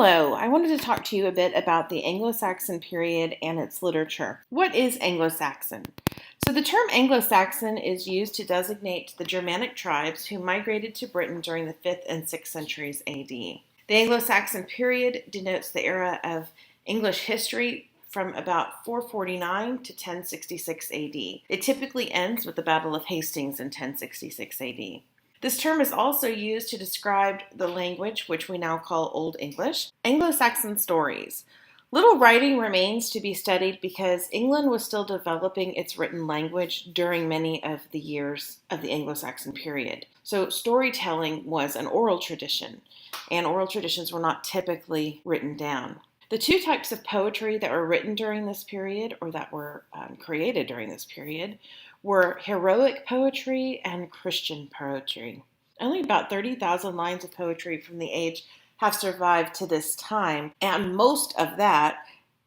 Hello, I wanted to talk to you a bit about the Anglo-Saxon period and its literature. What is Anglo-Saxon? So the term Anglo-Saxon is used to designate the Germanic tribes who migrated to Britain during the 5th and 6th centuries AD. The Anglo-Saxon period denotes the era of English history from about 449 to 1066 AD. It typically ends with the Battle of Hastings in 1066 AD. This term is also used to describe the language which we now call Old English. Anglo-Saxon stories. Little writing remains to be studied because England was still developing its written language during many of the years of the Anglo-Saxon period. So storytelling was an oral tradition, and oral traditions were not typically written down. The two types of poetry that were written during this period, or that were created during this period, were heroic poetry and Christian poetry. Only about 30,000 lines of poetry from the age have survived to this time, and most of that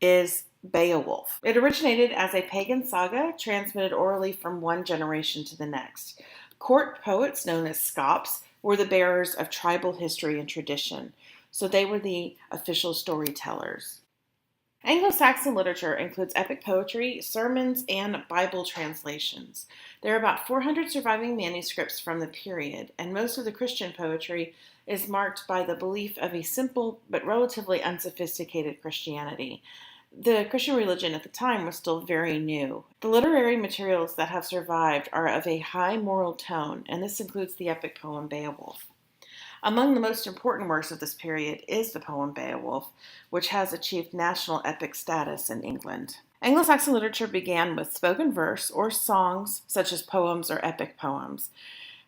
is Beowulf. It originated as a pagan saga transmitted orally from one generation to the next. Court poets, known as scops, were the bearers of tribal history and tradition, so they were the official storytellers. Anglo-Saxon literature includes epic poetry, sermons, and Bible translations. There are about 400 surviving manuscripts from the period, and most of the Christian poetry is marked by the belief of a simple but relatively unsophisticated Christianity. The Christian religion at the time was still very new. The literary materials that have survived are of a high moral tone, and this includes the epic poem Beowulf. Among the most important works of this period is the poem Beowulf, which has achieved national epic status in England. Anglo-Saxon literature began with spoken verse or songs such as poems or epic poems.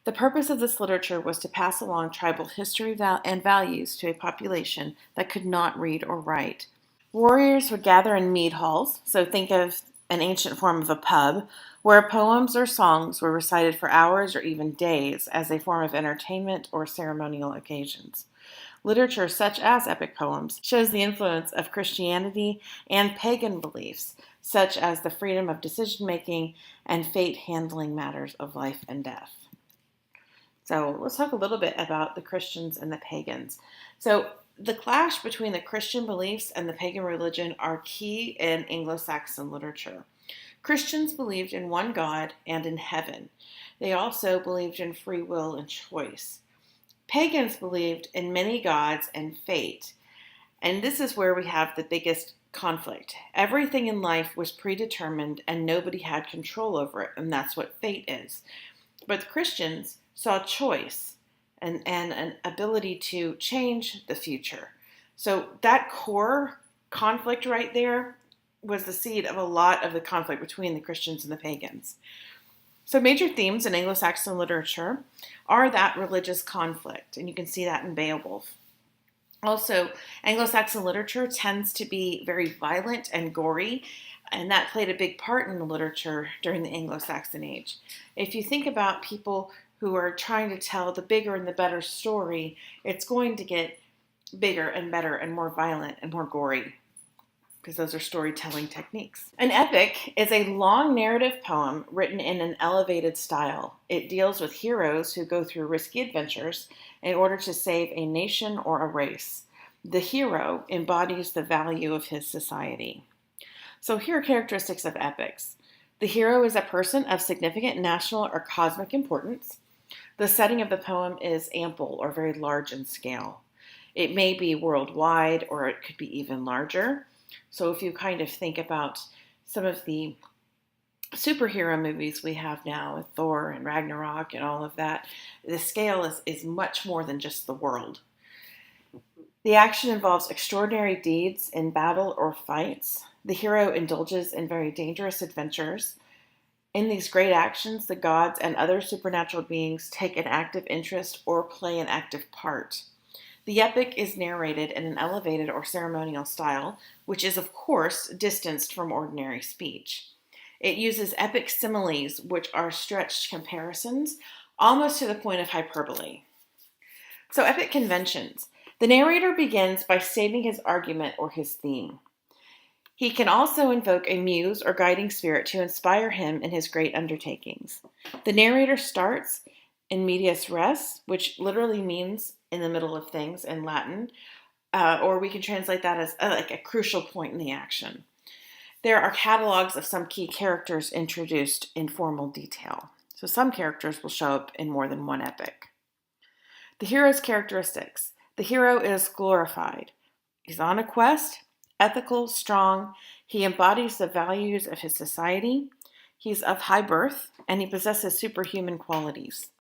The purpose of this literature was to pass along tribal history and values to a population that could not read or write. Warriors would gather in mead halls, so think of an ancient form of a pub, where poems or songs were recited for hours or even days as a form of entertainment or ceremonial occasions. Literature such as epic poems shows the influence of Christianity and pagan beliefs, such as the freedom of decision-making and fate handling matters of life and death. So let's talk a little bit about the Christians and the pagans. So the clash between the Christian beliefs and the pagan religion are key in Anglo-Saxon literature. Christians believed in one God and in heaven. They also believed in free will and choice. Pagans believed in many gods and fate. And this is where we have the biggest conflict. Everything in life was predetermined and nobody had control over it, and that's what fate is. But the Christians saw choice and an ability to change the future. So that core conflict right there was the seed of a lot of the conflict between the Christians and the pagans. So major themes in Anglo-Saxon literature are that religious conflict, and you can see that in Beowulf. Also, Anglo-Saxon literature tends to be very violent and gory, and that played a big part in the literature during the Anglo-Saxon age. If you think about people who are trying to tell the bigger and the better story, it's going to get bigger and better and more violent and more gory, because those are storytelling techniques. An epic is a long narrative poem written in an elevated style. It deals with heroes who go through risky adventures in order to save a nation or a race. The hero embodies the value of his society. So here are characteristics of epics. The hero is a person of significant national or cosmic importance. The setting of the poem is ample or very large in scale. It may be worldwide, or it could be even larger. So if you kind of think about some of the superhero movies we have now with Thor and Ragnarok and all of that, the scale is much more than just the world. The action involves extraordinary deeds in battle or fights. The hero indulges in very dangerous adventures. In these great actions, the gods and other supernatural beings take an active interest or play an active part. The epic is narrated in an elevated or ceremonial style, which is, of course, distanced from ordinary speech. It uses epic similes, which are stretched comparisons, almost to the point of hyperbole. So, epic conventions. The narrator begins by stating his argument or his theme. He can also invoke a muse or guiding spirit to inspire him in his great undertakings. The narrator starts in medias res, which literally means in the middle of things in Latin, or we can translate that as like a crucial point in the action. There are catalogs of some key characters introduced in formal detail. So some characters will show up in more than one epic. The hero's characteristics. The hero is glorified. He's on a quest, ethical, strong. He embodies the values of his society. He's of high birth, and he possesses superhuman qualities.